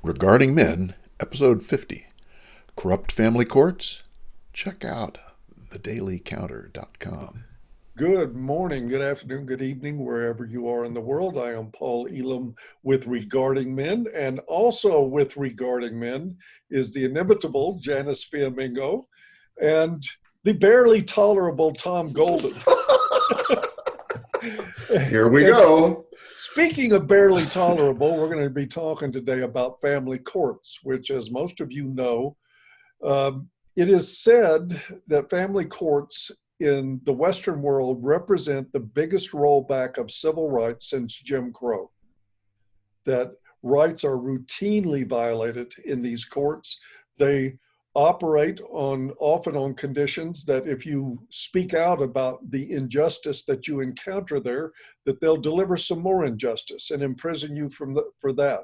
Regarding Men, Episode 50, Corrupt Family Courts? Check out thecounter.news.blog. Good morning, good afternoon, good evening, wherever you are in the world. I am Paul Elam with Regarding Men, and also with Regarding Men is the inimitable Janice Fiamengo and the barely tolerable Tom Golden. Here we go. Speaking of barely tolerable, we're going to be talking today about family courts, which, as most of you know, it is said that family courts in the Western world represent the biggest rollback of civil rights since Jim Crow. That rights are routinely violated in these courts. They operate often on conditions that if you speak out about the injustice that you encounter there, that they'll deliver some more injustice and imprison you for that.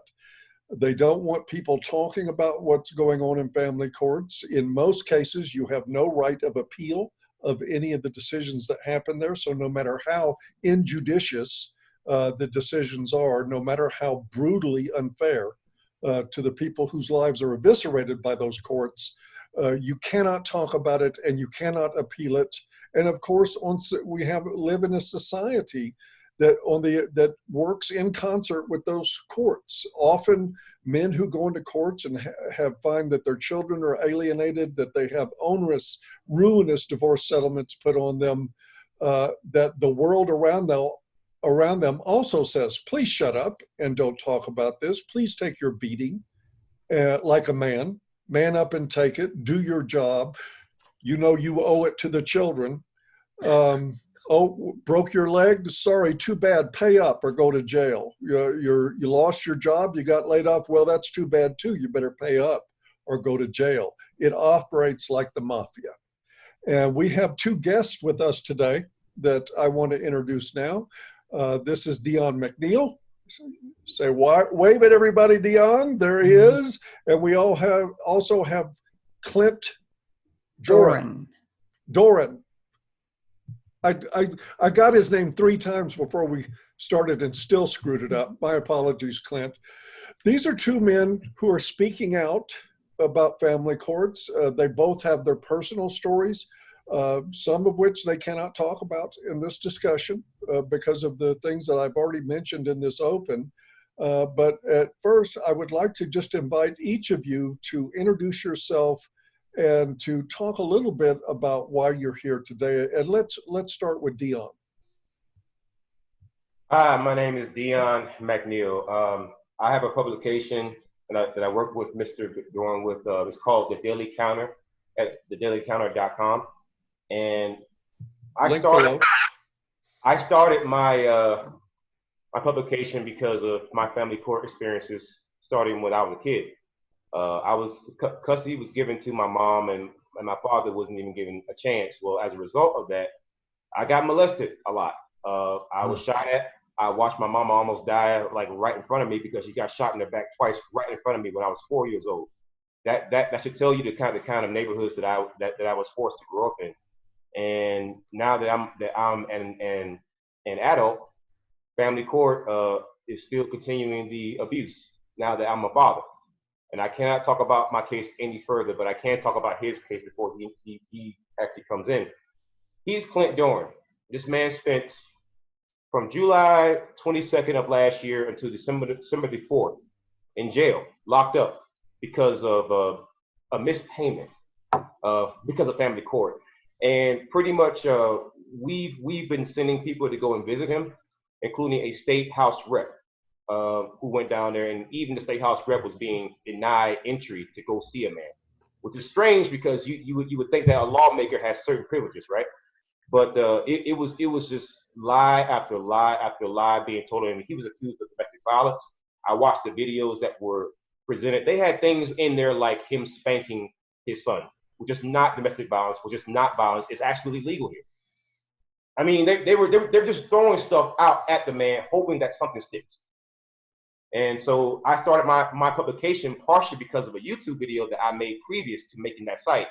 They don't want people talking about what's going on in family courts. In most cases, you have no right of appeal of any of the decisions that happen there. So no matter how injudicious the decisions are, no matter how brutally unfair to the people whose lives are eviscerated by those courts, you cannot talk about it and you cannot appeal it. And of course, we live in a society that works in concert with those courts. Often men who go into courts and find that their children are alienated, that they have onerous, ruinous divorce settlements put on them, that the world around them also says, please shut up and don't talk about this. Please take your beating like a man. Man up and take it. Do your job. You know you owe it to the children. Oh, broke your leg? Sorry, too bad. Pay up or go to jail. You lost your job. You got laid off. Well, that's too bad too. You better pay up or go to jail. It operates like the mafia. And we have two guests with us today that I want to introduce now. This is Dion McNeil. Say wave at everybody, Dion. There he is. And we also have Clint Doran. I got his name 3 times before we started and still screwed it up. My apologies, Clint. These are 2 men who are speaking out about family courts. They both have their personal stories, some of which they cannot talk about in this discussion because of the things that I've already mentioned in this open. But at first, I would like to just invite each of you to introduce yourself and to talk a little bit about why you're here today. And let's start with Dion. Hi, my name is Dion McNeil. I have a publication that I work with Mr. Doran with. It's called The Daily Counter at thecounter.news.blog. And I started my my publication because of my family court experiences starting when I was a kid. Custody was given to my mom and my father wasn't even given a chance. Well, as a result of that, I got molested a lot. I was shot at. I watched my mama almost die like right in front of me because she got shot in the back twice right in front of me when I was 4 years old. That should tell you the kind of neighborhoods that I was forced to grow up in. And now that I'm an adult, family court is still continuing the abuse now that I'm a father. And I cannot talk about my case any further, but I can talk about his case before he actually comes in. He's Clint Doran. This man spent from July 22nd of last year until December the 4th in jail, locked up because of a missed payment because of family court. And pretty much we've been sending people to go and visit him, including a state house rep. Who went down there, and even the state house rep was being denied entry to go see a man, which is strange because you would think that a lawmaker has certain privileges, right? But it was just lie after lie after lie being told him. He was accused of domestic violence. I watched the videos that were presented. They had things in there like him spanking his son, which is not domestic violence, which is not violence. It's actually legal here. I mean, they're just throwing stuff out at the man, hoping that something sticks. And so I started my publication partially because of a YouTube video that I made previous to making that site.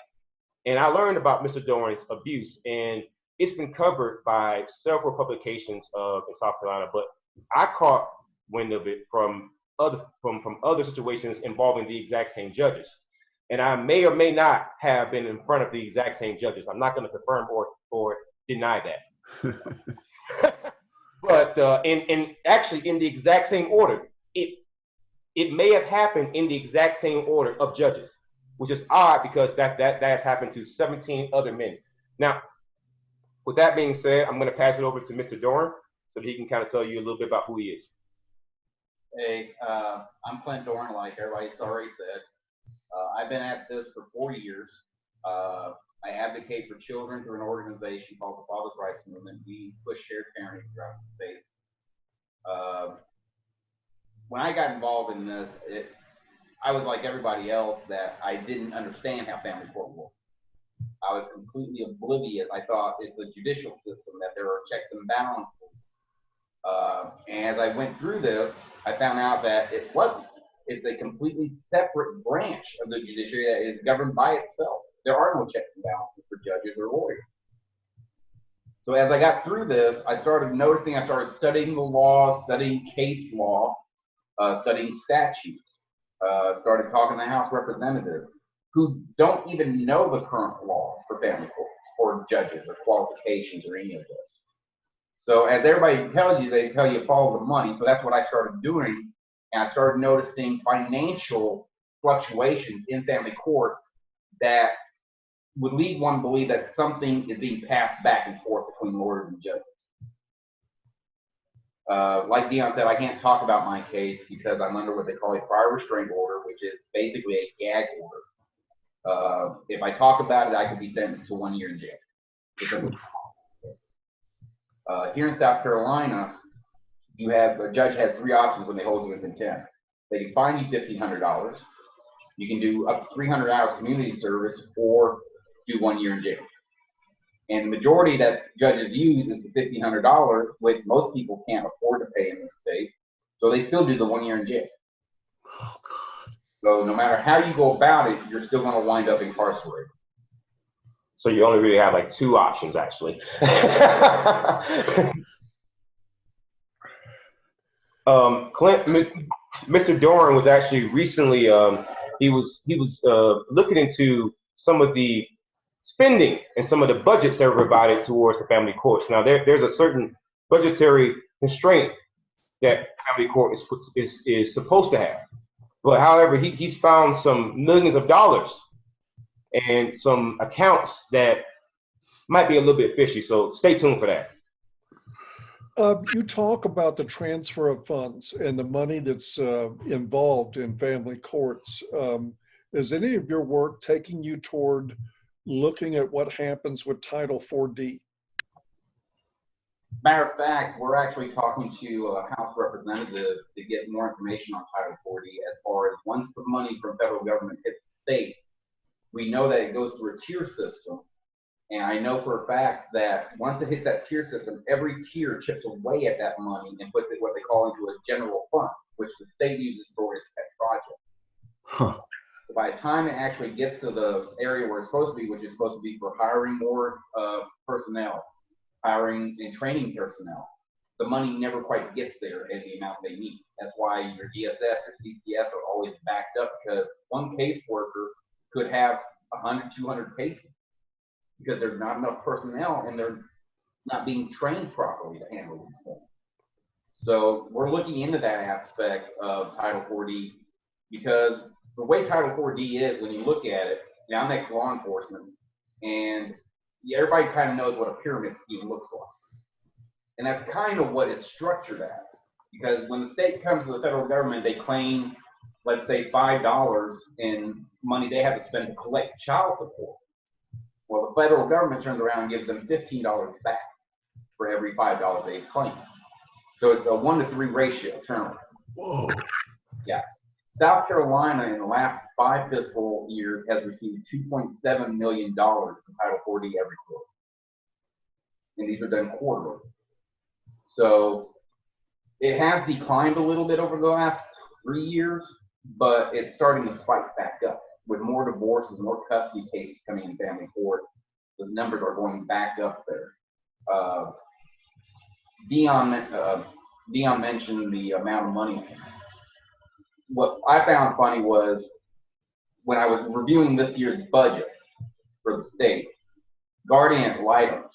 And I learned about Mr. Doran's abuse, and it's been covered by several publications in South Carolina, but I caught wind of it from other situations involving the exact same judges. And I may or may not have been in front of the exact same judges. I'm not going to confirm or deny that. But actually in the exact same order, it may have happened in the exact same order of judges, which is odd because that has happened to 17 other men. Now, with that being said, I'm going to pass it over to Mr. Doran so that he can kind of tell you a little bit about who he is. Hey, I'm Clint Doran, like everybody's already said. I've been at this for 4 years. I advocate for children through an organization called the Father's Rights Movement. We push shared parenting throughout the state. When I got involved in this, I was like everybody else that I didn't understand how family court worked. I was completely oblivious. I thought it's a judicial system, that there are checks and balances. And as I went through this, I found out that it wasn't. It's a completely separate branch of the judiciary that is governed by itself. There are no checks and balances for judges or lawyers. So as I got through this, I started noticing, I started studying the law, studying case law, studying statutes, started talking to House representatives who don't even know the current laws for family courts or judges or qualifications or any of this. So as everybody tells you, they tell you follow the money. So that's what I started doing. And I started noticing financial fluctuations in family court that would lead one to believe that something is being passed back and forth between lawyers and judges. Like Dion said, I can't talk about my case because I'm under what they call a prior restraint order, which is basically a gag order. If I talk about it, I could be sentenced to 1 year in jail. Here in South Carolina, a judge has 3 options when they hold you in contempt. They can fine you $1,500. You can do up to 300 hours community service or do 1 year in jail. And the majority that judges use is the $1,500, which most people can't afford to pay in this state. So they still do the 1 year in jail. Oh, God. So no matter how you go about it, you're still going to wind up incarcerated. So you only really have like 2 options, actually. Clint, Mr. Doran was actually recently, he was looking into some of the spending and some of the budgets that were provided towards the family courts. Now there's a certain budgetary constraint that family court is supposed to have. But however, he's found some millions of dollars and some accounts that might be a little bit fishy. So stay tuned for that. You talk about the transfer of funds and the money that's involved in family courts. Is any of your work taking you toward looking at what happens with Title 4D? Matter of fact, we're actually talking to a House representative to get more information on Title 4D as far as once the money from federal government hits the state, we know that it goes through a tier system. And I know for a fact that once it hits that tier system, every tier chips away at that money and puts it what they call into a general fund, which the state uses for its pet project. Huh. So by the time it actually gets to the area where it's supposed to be, which is supposed to be for hiring more personnel, hiring and training personnel, the money never quite gets there in the amount they need. That's why your DSS or CPS are always backed up, because one caseworker could have 100, 200 cases because there's not enough personnel and they're not being trained properly to handle these things. So we're looking into that aspect of Title 4D, because the way Title 4D is, when you look at it, now I'm ex-law enforcement, and everybody kind of knows what a pyramid scheme looks like. And that's kind of what it's structured as. Because when the state comes to the federal government, they claim, let's say, $5 in money they have to spend to collect child support. Well, the federal government turns around and gives them $15 back for every $5 they claim. So it's a 1-to-3 ratio turnaround. Whoa. Yeah. South Carolina in the last 5 fiscal years has received $2.7 million from Title 4D every quarter. And these are done quarterly. So it has declined a little bit over the last 3 years, but it's starting to spike back up. With more divorces, more custody cases coming in family court, the numbers are going back up there. Dion mentioned the amount of money. what I found funny was when I was reviewing this year's budget for the state, guardian ad litems,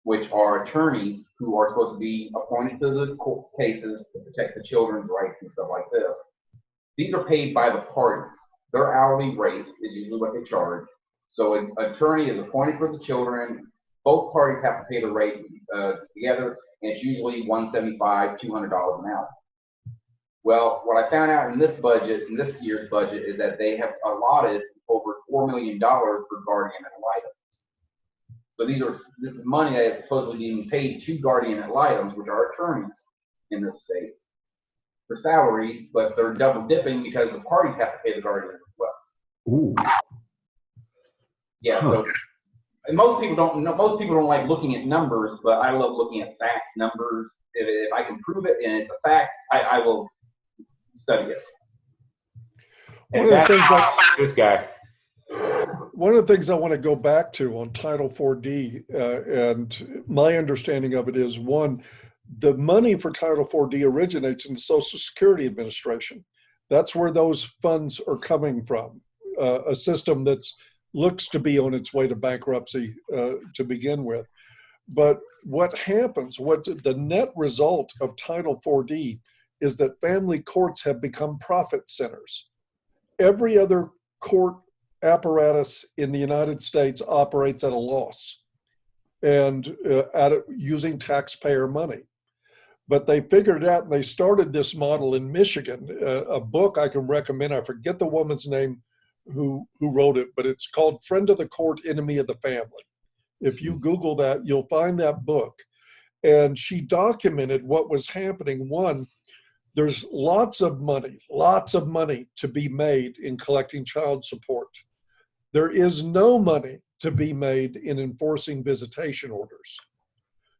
which are attorneys who are supposed to be appointed to the court cases to protect the children's rights and stuff like this. These are paid by the parties. Their hourly rate is usually what they charge. So an attorney is appointed for the children. Both parties have to pay the rate together, and it's usually $175, $200 an hour. Well, what I found out in this budget, in this year's budget, is that they have allotted over $4 million for guardian ad litem. So this is money that is supposedly being paid to guardian ad litems, which are attorneys in this state, for salaries, but they're double dipping because the parties have to pay the guardian as well. Ooh. Yeah, so and most people don't like looking at numbers, but I love looking at facts, numbers. If I can prove it and it's a fact, I will study it. One of the things I want to go back to on Title 4D, and my understanding of it is, one, the money for Title 4D originates in the Social Security Administration. That's where those funds are coming from, a system that's looks to be on its way to bankruptcy to begin with. But what happens, what the net result of Title 4D is that family courts have become profit centers. Every other court apparatus in the United States operates at a loss and using taxpayer money. But they figured out, and they started this model in Michigan, a book I can recommend. I forget the woman's name who wrote it, but it's called Friend of the Court, Enemy of the Family. If you Google that, you'll find that book. And she documented what was happening. One, there's lots of money to be made in collecting child support. There is no money to be made in enforcing visitation orders.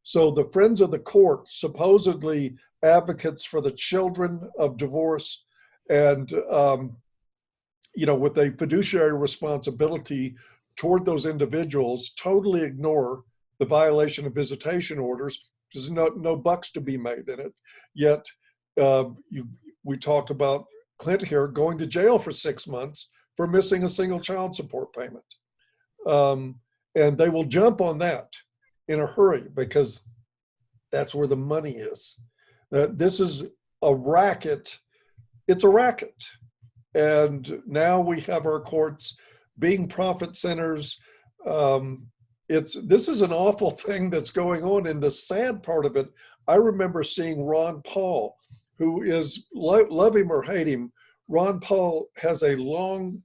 So the Friends of the Court, supposedly advocates for the children of divorce and with a fiduciary responsibility toward those individuals, totally ignore the violation of visitation orders. There's no bucks to be made in it. Yet we talked about Clint here going to jail for 6 months for missing a single child support payment. And they will jump on that in a hurry because that's where the money is. This is a racket. It's a racket. And now we have our courts being profit centers. This is an awful thing that's going on. And the sad part of it, I remember seeing Ron Paul, who is, love him or hate him, Ron Paul has a long,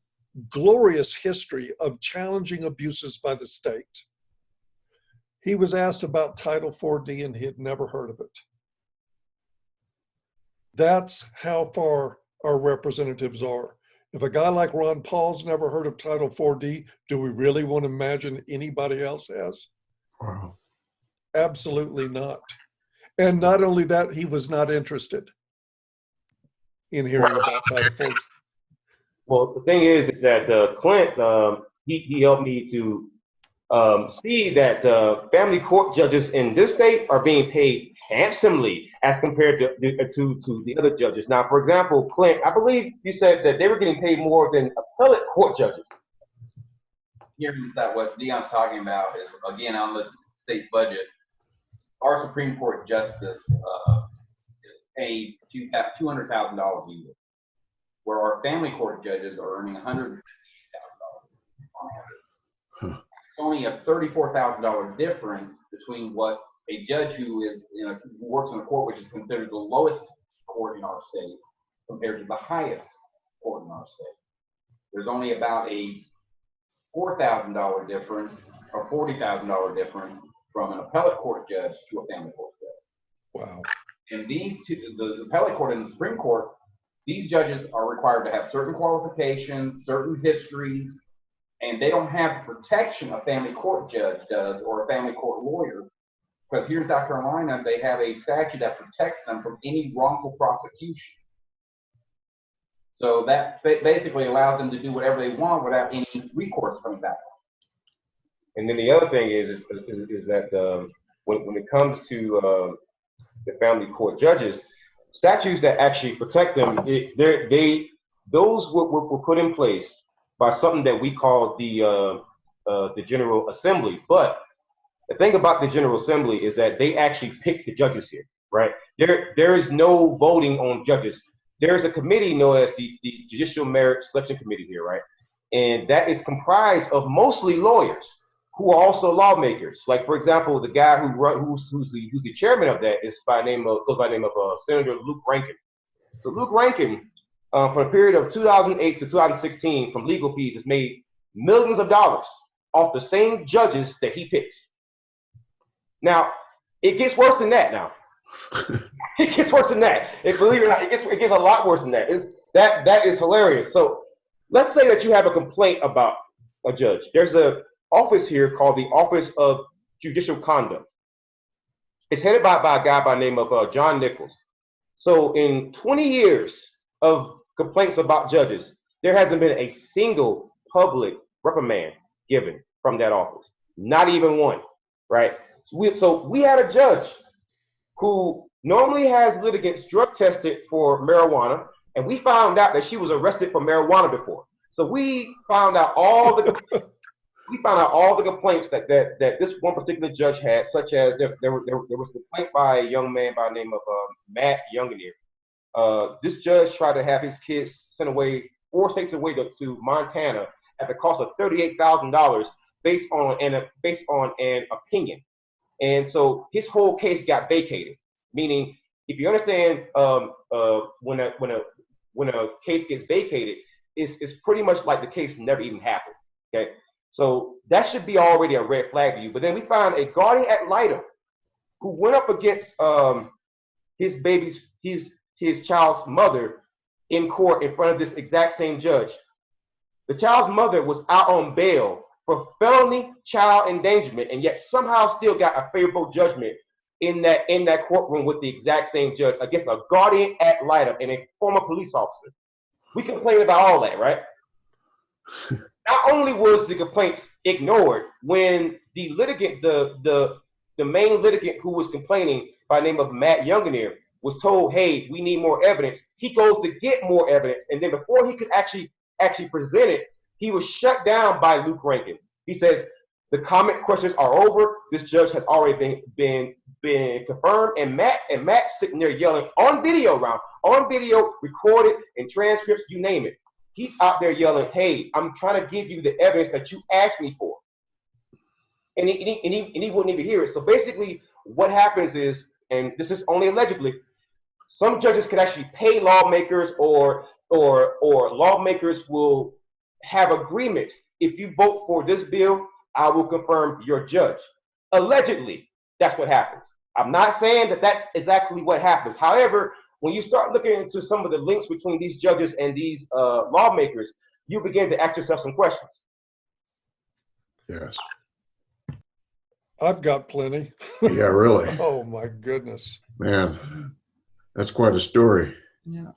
glorious history of challenging abuses by the state. He was asked about Title 4D and he had never heard of it. That's how far our representatives are. If a guy like Ron Paul's never heard of Title 4D, do we really want to imagine anybody else has? Wow. Absolutely not. And not only that, he was not interested in hearing about Title 4D. Well, the thing is that Clint, he helped me to see that family court judges in this state are being paid handsomely as compared to the other judges. Now, for example, Clint, I believe you said that they were getting paid more than appellate court judges. Here's that what Dion's talking about is, again, on the state budget, our Supreme Court justice is paid $200,000 a year, where our family court judges are earning $158,000 on average. It's only a $34,000 difference between what a judge who works in a court which is considered the lowest court in our state compared to the highest court in our state. There's only about a $4,000 difference or $40,000 difference from an appellate court judge to a family court judge. Wow. And these two, the appellate court and the Supreme Court, these judges are required to have certain qualifications, certain histories, and they don't have the protection a family court judge does or a family court lawyer. Because here in South Carolina, they have a statute that protects them from any wrongful prosecution. So that basically allows them to do whatever they want without any recourse coming back. And then the other thing is that when it comes to the family court judges, statutes that actually protect them, those were put in place by something that we call the General Assembly. But the thing about the General Assembly is that they actually pick the judges here, right? There is no voting on judges. There's a committee known as the Judicial Merit Selection Committee here, right? And that is comprised of mostly lawyers who are also lawmakers. Like, for example, the guy who's the chairman of that is goes by the name of Senator Luke Rankin. So Luke Rankin, for a period of 2008 to 2016, from legal fees, has made millions of dollars off the same judges that he picks. Now, it gets worse than that now. It gets worse than that. Believe it or not, it gets a lot worse than that. That is hilarious. So let's say that you have a complaint about a judge. There's an office here called the Office of Judicial Conduct. It's headed by a guy by the name of John Nichols. So in 20 years of complaints about judges, there hasn't been a single public reprimand given from that office. Not even one, right? So we had a judge who normally has litigants drug tested for marijuana, and we found out that she was arrested for marijuana before. So we found out all the complaints that this one particular judge had, such as there was a complaint by a young man by the name of Matt Younginier. This judge tried to have his kids sent away 4 states away to Montana at the cost of $38,000 based on an opinion. And so his whole case got vacated. Meaning, if you understand, when a case gets vacated, it's pretty much like the case never even happened. Okay, so that should be already a red flag to you. But then we found a guardian ad litem who went up against his child's mother in court in front of this exact same judge. The child's mother was out on bail for felony child endangerment, and yet somehow still got a favorable judgment in that courtroom with the exact same judge against a guardian ad litem and a former police officer. We complain about all that, right? Not only was the complaints ignored, when the litigant, the main litigant who was complaining by the name of Matt Younginier was told, hey, we need more evidence, he goes to get more evidence, and then before he could actually present it, he was shut down by Luke Rankin. He says, the comment questions are over. This judge has already been confirmed. And Matt sitting there yelling on video, recorded in transcripts, you name it. He's out there yelling, hey, I'm trying to give you the evidence that you asked me for. And he wouldn't even hear it. So basically what happens is, and this is only allegedly, some judges could actually pay lawmakers or lawmakers will have agreements. If you vote for this bill, I will confirm your judge. Allegedly, that's what happens. I'm not saying that that's exactly what happens. However, when you start looking into some of the links between these judges and these lawmakers, you begin to ask yourself some questions. Yes. I've got plenty. Yeah, really. Oh my goodness. Man, that's quite a story. Yeah.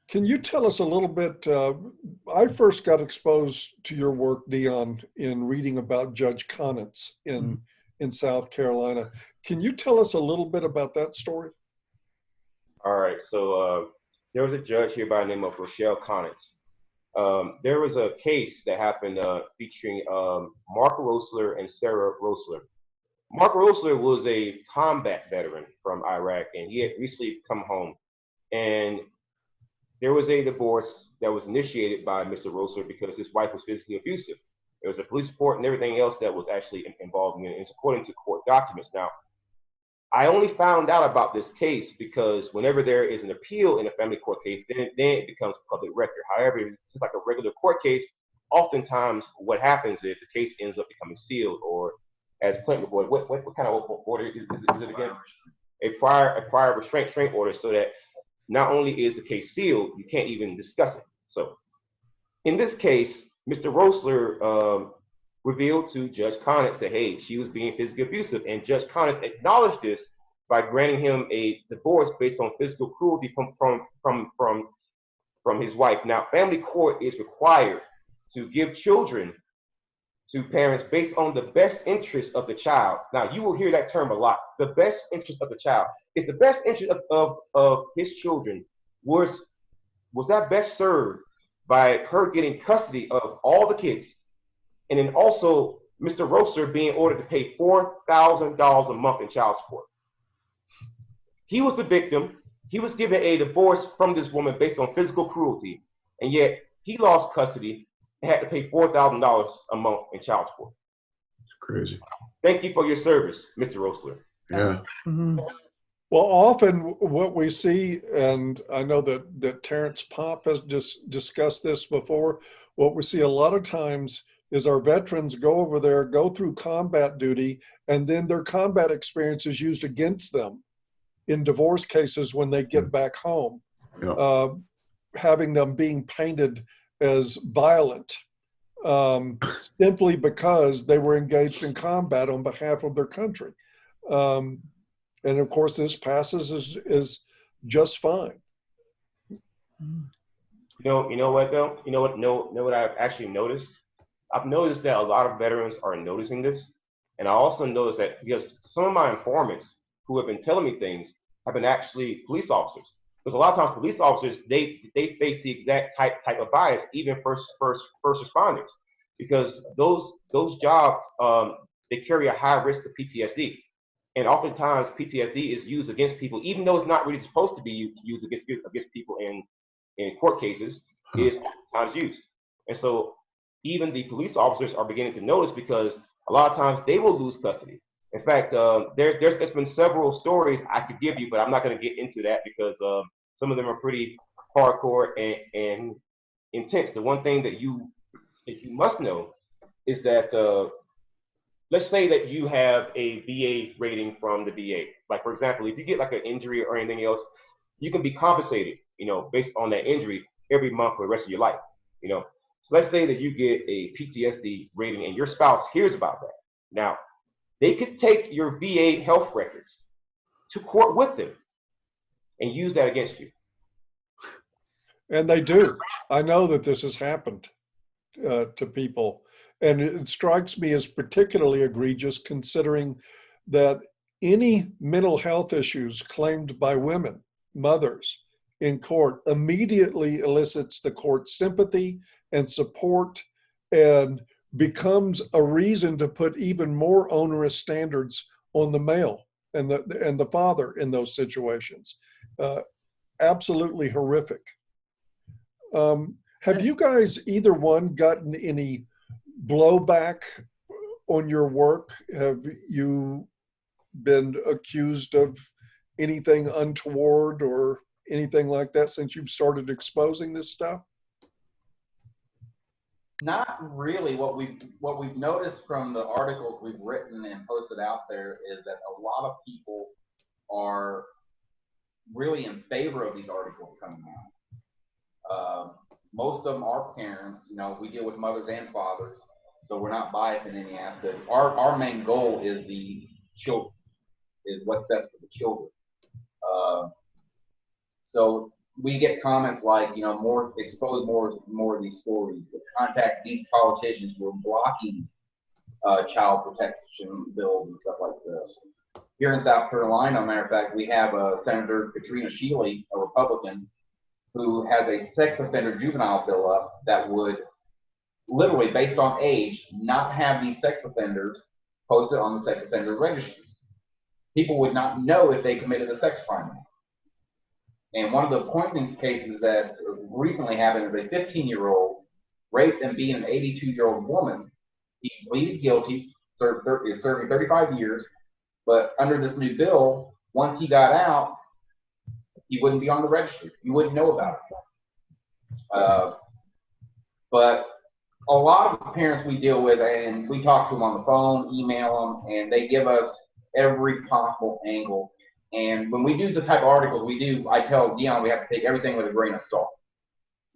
Can you tell us a little bit? I first got exposed to your work, Dion, in reading about Judge Conitz in South Carolina. Can you tell us a little bit about that story? All right, so there was a judge here by the name of Rochelle Conitz. There was a case that happened featuring Mark Rosler and Sarah Rosler. Mark Rosler was a combat veteran from Iraq, and he had recently come home. And there was a divorce that was initiated by Mr. Rosler because his wife was physically abusive. There was a police report and everything else that was actually involved in it. It's according to court documents. Now, I only found out about this case because whenever there is an appeal in a family court case, then it becomes public record. However, it's like a regular court case. Oftentimes, what happens is the case ends up becoming sealed, or as Clinton reported, what kind of order is it again? A prior restraint order, so that not only is the case sealed, you can't even discuss it. So, in this case, Mr. Rosler revealed to Judge Conitz that, hey, she was being physically abusive, and Judge Conitz acknowledged this by granting him a divorce based on physical cruelty from his wife. Now, family court is required to give children to parents based on the best interest of the child. Now, you will hear that term a lot. The best interest of the child. Is the best interest of his children, was that best served by her getting custody of all the kids, and then also Mr. Roaster being ordered to pay $4,000 a month in child support? He was the victim. He was given a divorce from this woman based on physical cruelty, and yet he lost custody and had to pay $4,000 a month in child support. It's crazy. Thank you for your service, Mr. Roaster. Yeah. Mm-hmm. Well, often what we see, and I know that Terrence Popp has just discussed this before, what we see a lot of times is our veterans go over there, go through combat duty, and then their combat experience is used against them in divorce cases when they get back home, Yeah. having them being painted as violent simply because they were engaged in combat on behalf of their country. And of course, this passes is just fine. You know what though? You know what I've actually noticed? I've noticed that a lot of veterans are noticing this, and I also noticed that because some of my informants who have been telling me things have been actually police officers. Because a lot of times police officers they face the exact type of bias, even first responders, because those jobs they carry a high risk of PTSD. And oftentimes PTSD is used against people, even though it's not really supposed to be used against people in court cases, is oftentimes used. And so even the police officers are beginning to notice, because a lot of times they will lose custody. In fact, there's been several stories I could give you, but I'm not going to get into that because some of them are pretty hardcore and intense. The one thing that you must know is that let's say that you have a VA rating from the VA. Like, for example, if you get like an injury or anything else, you can be compensated, based on that injury every month for the rest of your life, So let's say that you get a PTSD rating and your spouse hears about that. Now, they could take your VA health records to court with them and use that against you. And they do. I know that this has happened to people. And it strikes me as particularly egregious considering that any mental health issues claimed by women, mothers, in court immediately elicits the court's sympathy and support and becomes a reason to put even more onerous standards on the male and the father in those situations. Absolutely horrific. Have you guys, either one, gotten any blowback on your work? Have you been accused of anything untoward or anything like that since you've started exposing this stuff? Not really. What we've noticed from the articles we've written and posted out there is that a lot of people are really in favor of these articles coming out. Most of them are parents. We deal with mothers and fathers, so we're not biased in any aspect. Our main goal is the children, is what's best for the children. So we get comments like, expose more of these stories. Contact these politicians who are blocking child protection bills and stuff like this. Here in South Carolina, matter of fact, we have Senator Katrina Shealy, a Republican, who has a sex offender juvenile bill up that would literally, based on age, not have these sex offenders posted on the sex offender registry. People would not know if they committed a sex crime. And one of the poignant cases that recently happened is a 15-year-old raped and beat an 82-year-old woman. He pleaded guilty, is serving 35 years, but under this new bill, once he got out, he wouldn't be on the registry. You wouldn't know about it. But a lot of the parents we deal with, and we talk to them on the phone, email them, and they give us every possible angle. And when we do the type of articles we do, I tell Dion we have to take everything with a grain of salt.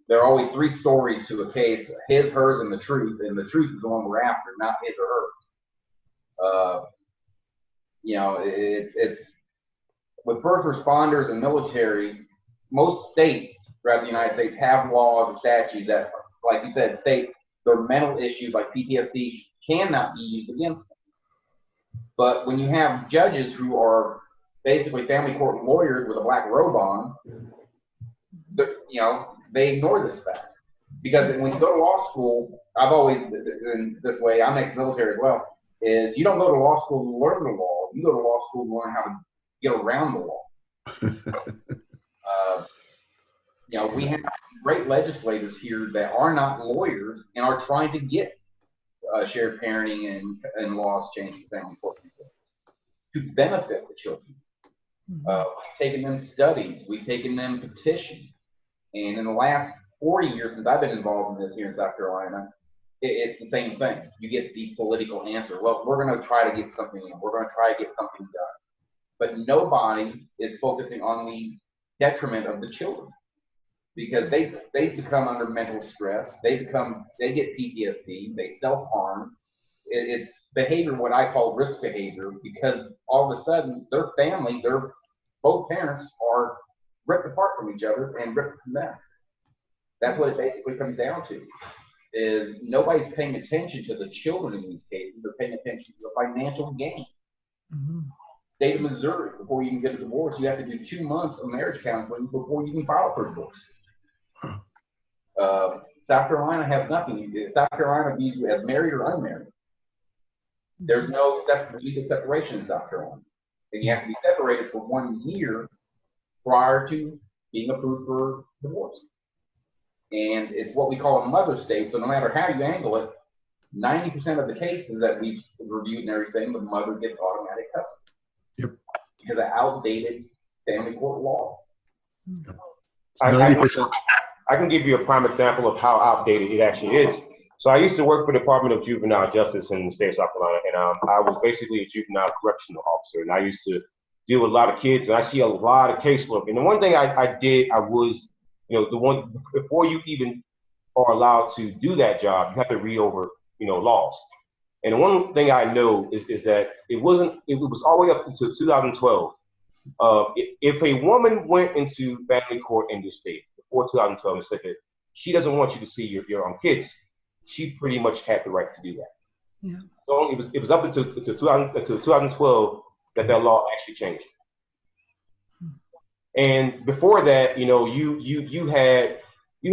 There are always three stories to a case: his, hers, and the truth. And the truth is the one we're after, not his or hers. It's with first responders and military. Most states throughout the United States have laws and statutes that, like you said, state their mental issues like PTSD cannot be used against them. But when you have judges who are basically family court lawyers with a black robe on, they ignore this fact. Because when you go to law school, I've always been this way, I'm ex-military as well, is you don't go to law school to learn the law, you go to law school to learn how to get around the law. We have great legislators here that are not lawyers and are trying to get shared parenting and laws changed for family court to benefit the children. We've taken them studies, we've taken them petitions, and in the last 40 years since I've been involved in this here in South Carolina, it's the same thing. You get the political answer. Well, we're going to try to get something in. We're going to try to get something done. But nobody is focusing on the detriment of the children because they become under mental stress. They get PTSD. They self-harm. It's behavior, what I call risk behavior, because all of a sudden their family, both parents are ripped apart from each other and ripped from them. That's what it basically comes down to, is nobody's paying attention to the children in these cases. They're paying attention to the financial gain. State of Missouri, before you can get a divorce, you have to do 2 months of marriage counseling before you can file for divorce. South Carolina has nothing. South Carolina views you as married or unmarried. There's no legal separation in South Carolina. And you have to be separated for 1 year prior to being approved for divorce. And it's what we call a mother state. So no matter how you angle it, 90% of the cases that we've reviewed and everything, the mother gets automatic custody. Yep. Because of outdated family court law. 90%. I can give you a prime example of how outdated it actually is. So I used to work for the Department of Juvenile Justice in the state of South Carolina, and I was basically a juvenile correctional officer, and I used to deal with a lot of kids, and I see a lot of casework. And the one thing I was, before you even are allowed to do that job, you have to read over, laws. And the one thing I know is that it was all the way up until 2012. If a woman went into family court in this state before 2012 and said that she doesn't want you to see your own kids, she pretty much had the right to do that. Yeah. So it was up until 2012 that law actually changed. And before that, you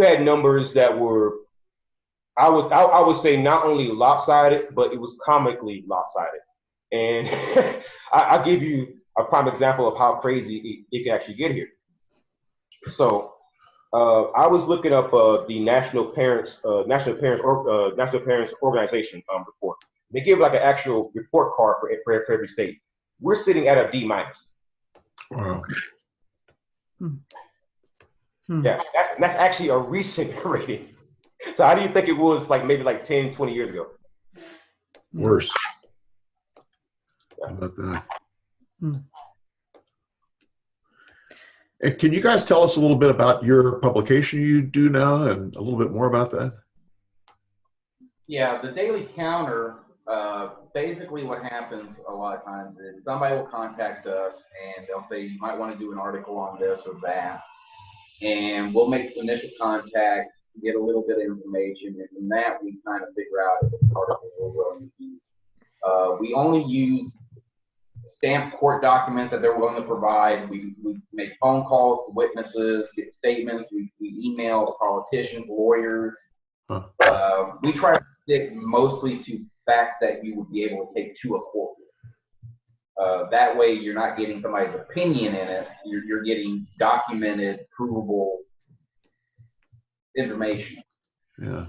had numbers that were, I would say, not only lopsided, but it was comically lopsided. And I'll give you a prime example of how crazy it can actually get here. So I was looking up the National Parents Organization report. They give like an actual report card for every state. We're sitting at a D-. Wow. Yeah, that's actually a recent rating. So how do you think it was maybe 10, 20 years ago? Worse. How about that? And can you guys tell us a little bit about your publication you do now and a little bit more about that? Yeah, the Daily Counter, basically what happens a lot of times is somebody will contact us and they'll say, you might want to do an article on this or that. And we'll make initial contact, get a little bit of information, and from that we kind of figure out if it's an article we're willing to use. We only use stamped court documents that they're willing to provide. We make phone calls to witnesses, get statements, we email politicians, lawyers. We try to stick mostly to facts that you would be able to take to a court. That way you're not getting somebody's opinion in it, you're getting documented, provable information. Yeah.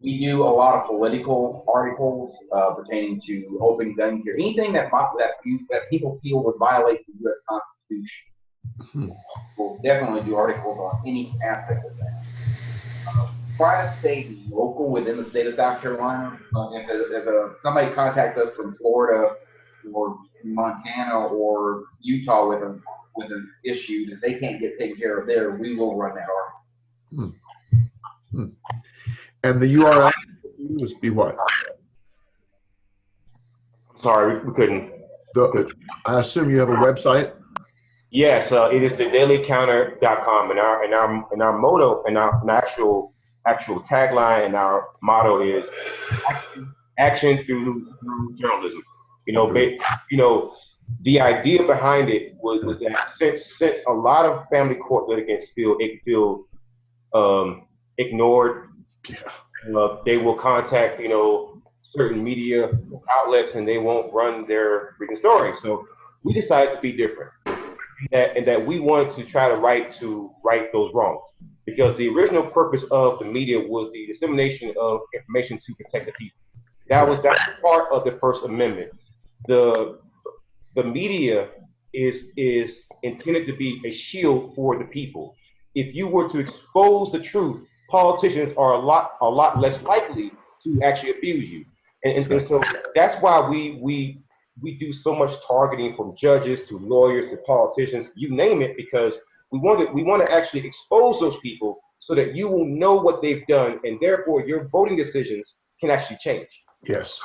We do a lot of political articles pertaining to open gun carry, anything that people feel would violate the U.S. Constitution. We'll definitely do articles on any aspect of that. Try to stay local within the state of South Carolina. If somebody contacts us from Florida or Montana or Utah with an issue that they can't get taken care of there, we will run that article. And the URL must be what? I'm sorry, we couldn't. I assume you have a website? Yes, it is thecounter.com, and our motto and our actual tagline and our motto is action through journalism. The idea behind it was that since a lot of family court litigants feel ignored, they will contact certain media outlets and they won't run their freaking stories. So we decided to be different, and that we wanted to try to right those wrongs, because the original purpose of the media was the dissemination of information to protect the people. That was part of the First Amendment. The media is intended to be a shield for the people. If you were to expose the truth, politicians are a lot less likely to actually abuse you. And so that's why we do so much targeting, from judges to lawyers to politicians, you name it, because we want to actually expose those people so that you will know what they've done, and therefore your voting decisions can actually change. Yes.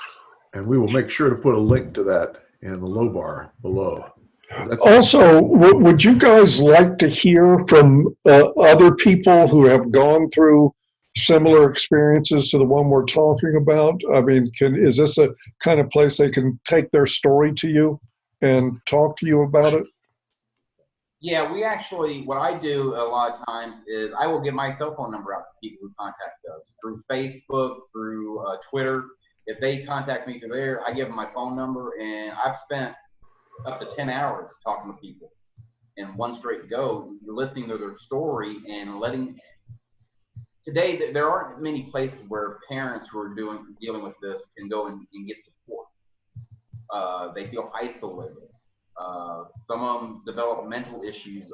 And we will make sure to put a link to that in the low bar below. Also, would you guys like to hear from other people who have gone through similar experiences to the one we're talking about? I mean, is this a kind of place they can take their story to you and talk to you about it? Yeah, we actually, what I do a lot of times is I will give my cell phone number out to people who contact us through Facebook, through Twitter. If they contact me through there, I give them my phone number, and I've spent up to 10 hours talking to people in one straight go, listening to their story and today there aren't many places where parents who are dealing with this can go and get support. They feel isolated. Some of them develop mental issues,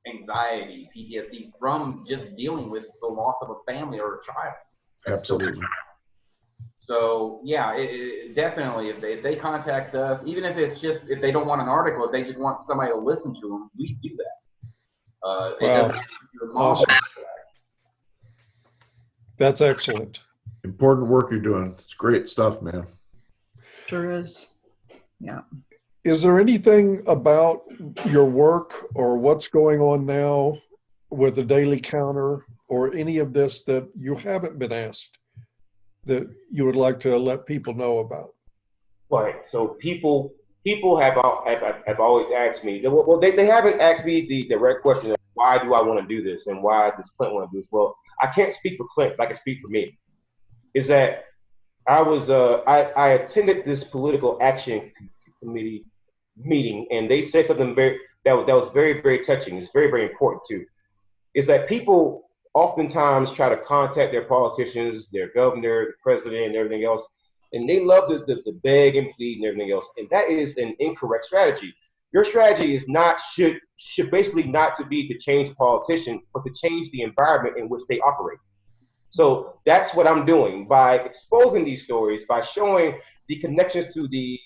anxiety, PTSD from just dealing with the loss of a family or a child. Absolutely. So yeah, it definitely, if they contact us, even if it's just, if they don't want an article, if they just want somebody to listen to them, we do that. Wow. Awesome. That's excellent. Important work you're doing. It's great stuff, man. Sure is. Yeah. Is there anything about your work or what's going on now with the Daily Counter or any of this that you haven't been asked that you would like to let people know about? Right. So people have always asked me. Well, they haven't asked me the direct question of why do I want to do this and why does Clint want to do this. Well, I can't speak for Clint, but I can speak for me. Is that I attended this political action committee meeting, and they said something that was very, very touching. It's very, very important too. Is that people oftentimes try to contact their politicians, their governor, the president, and everything else, and they love the beg and plead and everything else, and that is an incorrect strategy. Your strategy is should basically not to be to change the politician, but to change the environment in which they operate. So that's what I'm doing by exposing these stories, by showing the connections to the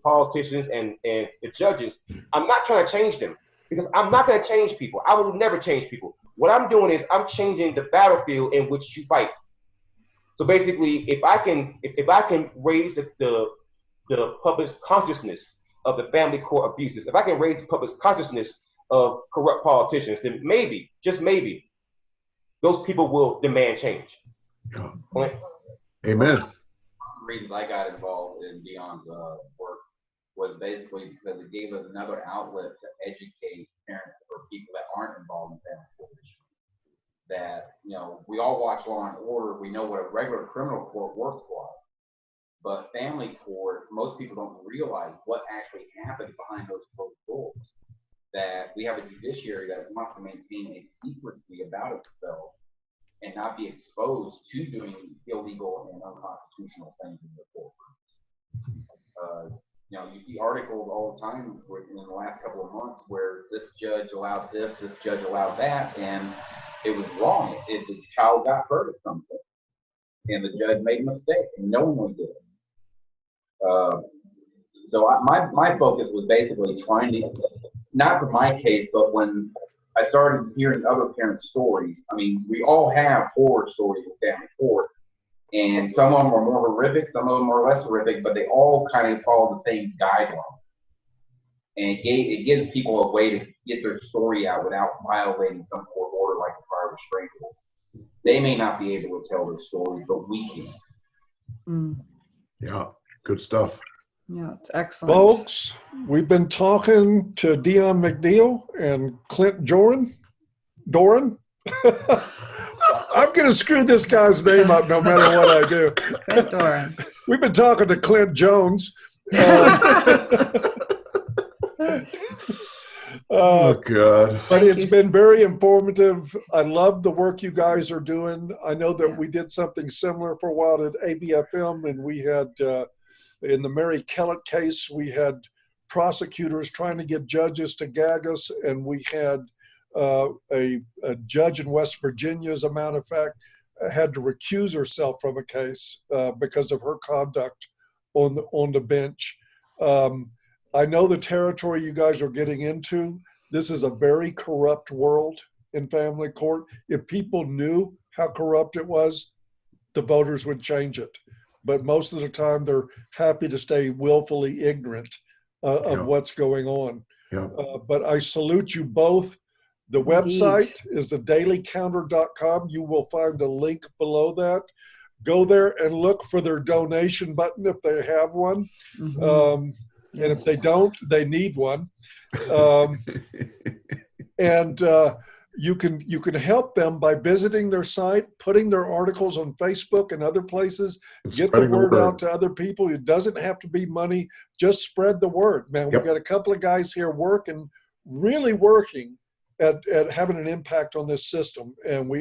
politicians and the judges. I'm not trying to change them, because I'm not going to change people. I will never change people. What I'm doing is I'm changing the battlefield in which you fight. So basically, if I can raise the public's consciousness of the family court abuses, if I can raise the public's consciousness of corrupt politicians, then maybe, just maybe, those people will demand change. Amen. One of the reasons I got involved in Dion's work was basically because it gave us another outlet to educate parents or people that aren't involved in family court issues. That, we all watch Law and Order, we know what a regular criminal court works like. But family court, most people don't realize what actually happens behind those closed doors. That we have a judiciary that wants to maintain a secrecy about itself and not be exposed to doing illegal and unconstitutional things in the courtrooms. You see articles all the time in the last couple of months where this judge allowed this judge allowed that, and it was wrong. The child got hurt or something, and the judge made a mistake, and knowingly did it. So my focus was basically trying to, not for my case, but when I started hearing other parents' stories. I mean, we all have horror stories with family court, and some of them are more horrific, some of them are less horrific, but they all kind of follow the same guideline. And it gives people a way to get their story out without violating some court order like the prior restraint order. They may not be able to tell their stories, but we can. Mm. Yeah, good stuff. Yeah, it's excellent. Folks, we've been talking to Dion McNeil and Clint Doran. I'm going to screw this guy's name up no matter what I do. Clint Doran. We've been talking to Clint Jones. Oh, God. But Thank it's you. been very informative. I love the work you guys are doing. I know that Yeah. we did something similar for a while at ABFM, and we had, in the Mary Kellett case, we had prosecutors trying to get judges to gag us, and we had a judge in West Virginia, as a matter of fact, had to recuse herself from a case because of her conduct on the bench. I know the territory you guys are getting into. This is a very corrupt world in family court. If people knew how corrupt it was, the voters would change it. But most of the time, they're happy to stay willfully ignorant of what's going on. Yeah. But I salute you both. The Indeed. website is thecounter.news.blog. You will find a link below that. Go there and look for their donation button if they have one. Mhm. And if they Yes. don't, they need one. And you can help them by visiting their site, putting their articles on Facebook and other places, And get the spreading the word word. out to other people. It doesn't have to be money, just spread the word. Man, Yep. we've got a couple of guys here really working at having an impact on this system. And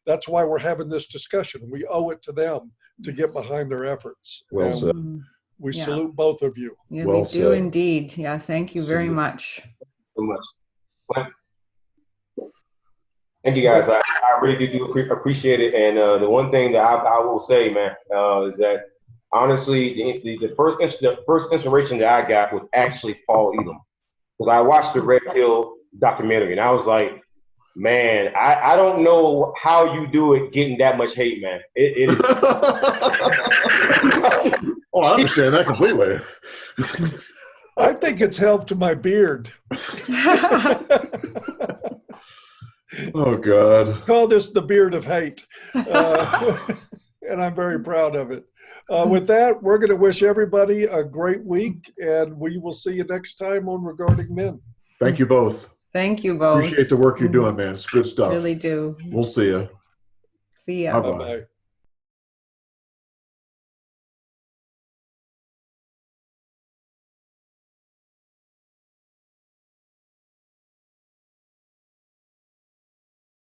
that's why we're having this discussion. We owe it to them to get behind their efforts. Well And said. Mm. we Yeah. salute both of you. Yeah, Well we do said. indeed. Yeah, thank you very Salute. much. So much. Thank you guys. I really do appreciate it. And the one thing that I will say, man, is that honestly, the first inspiration that I got was actually Paul Elam, because I watched the Red Pill documentary and I was like, man, I don't know how you do it getting that much hate, man. It is. Oh, I understand that completely. I think it's helped my beard. Oh, God. Call this the beard of hate. And I'm very proud of it. With that, we're going to wish everybody a great week, and we will see you next time on Regarding Men. Thank you both. Thank you both. Appreciate the work you're doing, man. It's good stuff. Really do. We'll see you. See ya. Bye-bye. Bye-bye.